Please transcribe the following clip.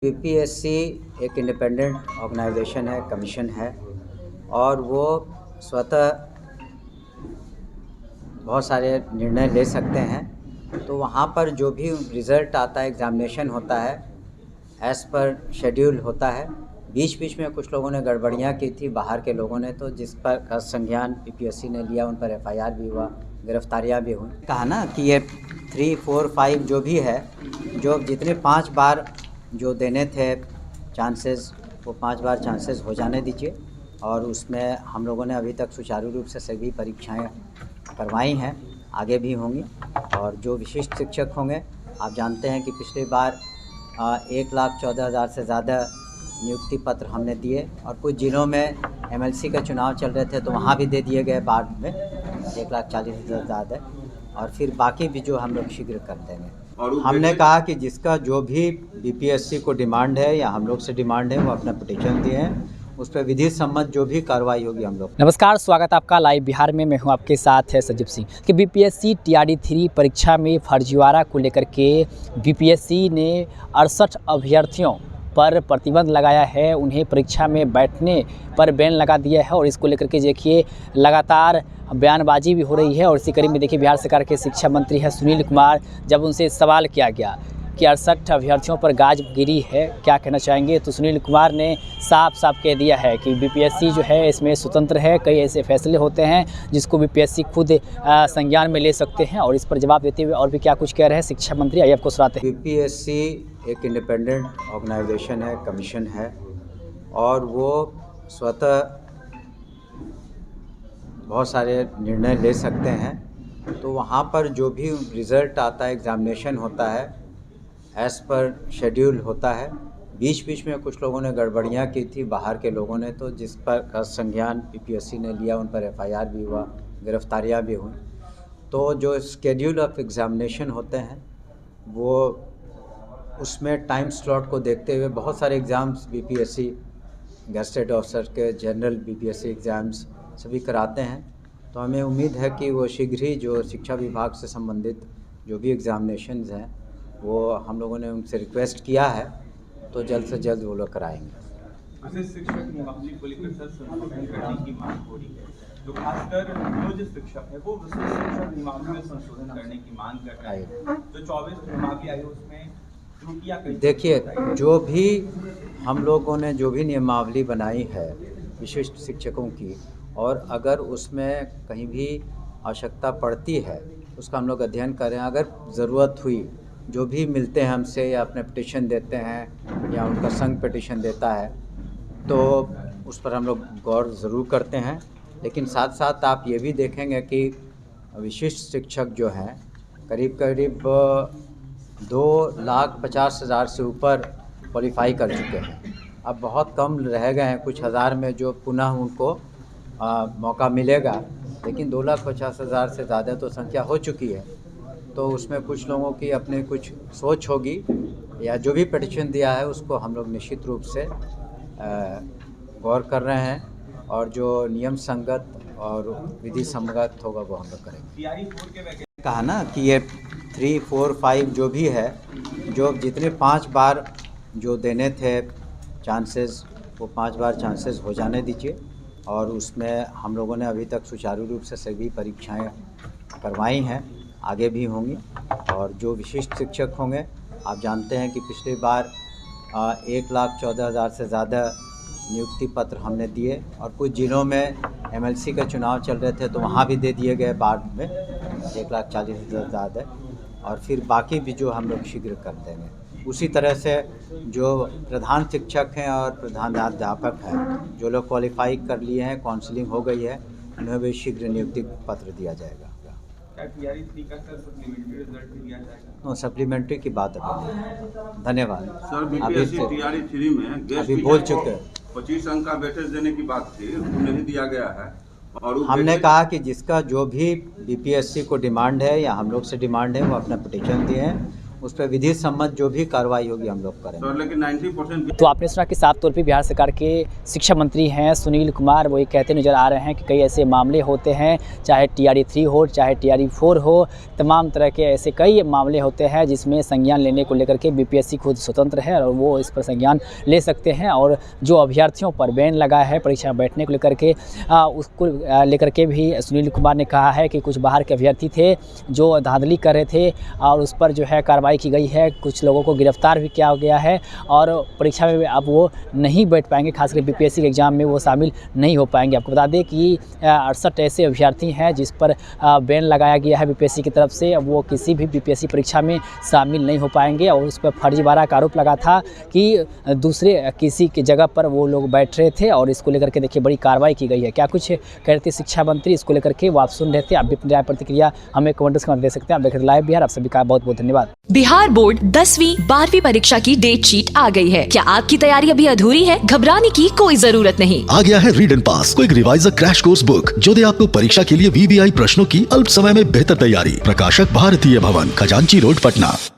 BPSC एक independent organisation है, commission है और वो स्वतः बहुत सारे निर्णय ले सकते हैं। तो वहाँ पर जो भी रिज़ल्ट आता है, एग्ज़ामिनेशन होता है, एज़ पर शेड्यूल होता है। बीच बीच में कुछ लोगों ने गड़बड़ियाँ की थी, बाहर के लोगों ने, तो जिस पर संज्ञान बीपीएससी ने लिया, उन पर एफआईआर भी हुआ, गिरफ्तारियाँ भी हुई। कहा ना कि ये 3, 4, 5 जो भी है, जो जितने 5 बार जो देने थे चांसेस, वो 5 बार चांसेस हो जाने दीजिए। और उसमें हम लोगों ने अभी तक सुचारू रूप से सभी परीक्षाएं करवाई हैं, आगे भी होंगी। और जो विशिष्ट शिक्षक होंगे, आप जानते हैं कि पिछली बार 1,14,000 से ज़्यादा नियुक्ति पत्र हमने दिए और कुछ जिलों में एमएलसी का चुनाव चल रहे थे तो वहाँ भी दे दिए गए बाद में 1,40,000 ज़्यादा। और फिर बाकी भी जो हम लोग शीघ्र कर देंगे। और हमने कहा कि जिसका जो भी बीपीएससी को डिमांड है या हम लोग से डिमांड है, वो अपना पिटीशन दिए हैं, उस पर विधि सम्मत जो भी कार्रवाई होगी हम लोग। नमस्कार, स्वागत आपका लाइव बिहार में। मैं हूं आपके साथ है संजीव सिंह। कि बीपीएससी टीआरडी 3 परीक्षा में फर्जीवाड़ा को लेकर के बीपीएससी ने 68 अभ्यर्थियों पर प्रतिबंध लगाया है, उन्हें परीक्षा में बैठने पर बैन लगा दिया है। और इसको लेकर के देखिए लगातार बयानबाजी भी हो रही है। और इसी कड़ी में देखिए बिहार सरकार के शिक्षा मंत्री है सुनील कुमार, जब उनसे सवाल किया गया कि 68 अभ्यर्थियों पर गाज गिरी है, क्या कहना चाहेंगे, तो सुनील कुमार ने साफ साफ कह दिया है कि बीपीएससी जो है इसमें स्वतंत्र है। कई ऐसे फैसले होते हैं जिसको बीपीएससी खुद संज्ञान में ले सकते हैं। और इस पर जवाब देते हुए और भी क्या कुछ कह रहे हैं शिक्षा मंत्री, आइए आपको सुनाते हैं। बीपीएससी एक इंडिपेंडेंट ऑर्गेनाइजेशन है, कमीशन है और वो स्वतः बहुत सारे निर्णय ले सकते हैं। तो वहाँ पर जो भी रिज़ल्ट आता है, एग्ज़ामिनेशन होता है, एज़ पर शेड्यूल होता है। बीच बीच में कुछ लोगों ने गड़बड़ियाँ की थी, बाहर के लोगों ने, तो जिस पर संज्ञान बीपीएससी ने लिया, उन पर एफआईआर भी हुआ, गिरफ्तारियाँ भी हुई। तो जो शेड्यूल ऑफ एग्ज़ामिनेशन होते हैं, वो उसमें टाइम स्लॉट को देखते हुए बहुत सारे एग्ज़ाम्स बीपीएससी गेस्टेड ऑफिसर के, जनरल बीपीएससी एग्ज़ाम्स सभी कराते हैं। तो हमें उम्मीद है कि वो शीघ्र ही जो शिक्षा विभाग से संबंधित जो भी एग्ज़ामिनेशंस हैं, वो हम लोगों ने उनसे रिक्वेस्ट किया है, तो जल्द से जल्द वो लोग कराएंगे। शिक्षक मुआवजे को लेकर संशोधन करने की मांग हो रही है, तो खासकर जो शिक्षक है वो शिक्षक नियमावली में संशोधन करने की मांग कर रहा है। जो 24 नियमावली आई उसमें त्रुटियां, देखिए, जो भी हम लोगों ने जो भी नियमावली बनाई है विशिष्ट शिक्षकों की, और अगर उसमें कहीं भी आवश्यकता पड़ती है उसका हम लोग अध्ययन करें। अगर ज़रूरत हुई, जो भी मिलते हैं हमसे या अपने पिटीशन देते हैं या उनका संघ पिटीशन देता है, तो उस पर हम लोग गौर ज़रूर करते हैं। लेकिन साथ साथ आप ये भी देखेंगे कि विशिष्ट शिक्षक जो हैं करीब 2,50,000 से ऊपर क्वालिफ़ाई कर चुके हैं। अब बहुत कम रह गए हैं, कुछ हज़ार में जो पुनः उनको मौका मिलेगा। लेकिन 2,50,000 से ज़्यादा तो संख्या हो चुकी है। तो उसमें कुछ लोगों की अपने कुछ सोच होगी, या जो भी पिटीशन दिया है उसको हम लोग निश्चित रूप से गौर कर रहे हैं, और जो नियम संगत और विधि संगत होगा वो हम लोग करेंगे। कहा ना कि ये 3, 4, 5 जो भी है, जो जितने 5 बार जो देने थे चांसेस, वो 5 बार चांसेस हो जाने दीजिए। और उसमें हम लोगों ने अभी तक सुचारू रूप से सभी परीक्षाएं करवाई हैं, आगे भी होंगी। और जो विशिष्ट शिक्षक होंगे, आप जानते हैं कि पिछली बार 1,14,000 से ज़्यादा नियुक्ति पत्र हमने दिए और कुछ जिलों में एमएलसी का चुनाव चल रहे थे तो वहाँ भी दे दिए गए बाद में 1,40,000 ज़्यादा। और फिर बाकी भी जो हम लोग शीघ्र कर देंगे। उसी तरह से जो प्रधान शिक्षक हैं और प्रधानाध्यापक हैं, जो लोग क्वालिफाई कर लिए हैं, काउंसलिंग हो गई है, उन्हें भी शीघ्र नियुक्ति पत्र दिया जाएगा। सप्लीमेंट्री की बात है। धन्यवाद सर। बीपीएससी टीआरडी 3 में अभी बोल चुके हैं, 25 अंक का वेटेज देने की बात थी, वो नहीं दिया गया है। और हमने कहा कि जिसका जो भी बीपीएससी को डिमांड है या हम लोग से डिमांड है, वो अपना पिटीशन दिए हैं, उस पर विधि सम्मत जो भी कार्रवाई होगी हम लोग करेंगे। सर लेकिन 90% तो आपने सुना कि साफ तौर पे बिहार सरकार के शिक्षा मंत्री हैं सुनील कुमार, वो ये कहते नज़र आ रहे हैं कि कई ऐसे मामले होते हैं, चाहे TRD 3 हो चाहे TRD 4 हो, तमाम तरह के ऐसे कई मामले होते हैं जिसमें संज्ञान लेने को लेकर के BPSC खुद स्वतंत्र है और वो इस पर संज्ञान ले सकते हैं। और जो अभ्यर्थियों पर बैन लगा है परीक्षा बैठने को लेकर के, उसको लेकर के भी सुनील कुमार ने कहा है कि कुछ बाहर के अभ्यर्थी थे जो धांधली कर रहे थे और उस पर जो है कार्रवाई की गई है, कुछ लोगों को गिरफ्तार भी किया गया है और परीक्षा में अब वो नहीं बैठ पाएंगे, खासकर BPSC के एग्ज़ाम में वो शामिल नहीं हो पाएंगे। आपको बता दें कि 68 ऐसे अभ्यर्थी हैं जिस पर बैन लगाया गया है BPSC की तरफ से, अब वो किसी भी BPSC परीक्षा में शामिल नहीं हो पाएंगे। और उस पर फर्जीवाड़ा का आरोप लगा था कि दूसरे किसी की जगह पर वो लोग बैठ रहे थे और इसको लेकर के देखिए बड़ी कार्रवाई की गई है। क्या कुछ कह रहे थे शिक्षा मंत्री, इसको लेकर के वो आप सुन रहे थे। आप भी अपनी राय प्रतिक्रिया हमें कमेंट्स में दे सकते हैं। आप देख रहे लाइव बिहार, आप सभी का बहुत बहुत धन्यवाद। बिहार बोर्ड 10वीं 12वीं परीक्षा की डेट शीट आ गई है। क्या आपकी तैयारी अभी अधूरी है? घबराने की कोई जरूरत नहीं। आ गया है read and pass, quick reviser crash course book जो दे आपको परीक्षा के लिए VVI प्रश्नों की अल्प समय में बेहतर तैयारी। प्रकाशक भारतीय भवन, खजांची रोड, पटना।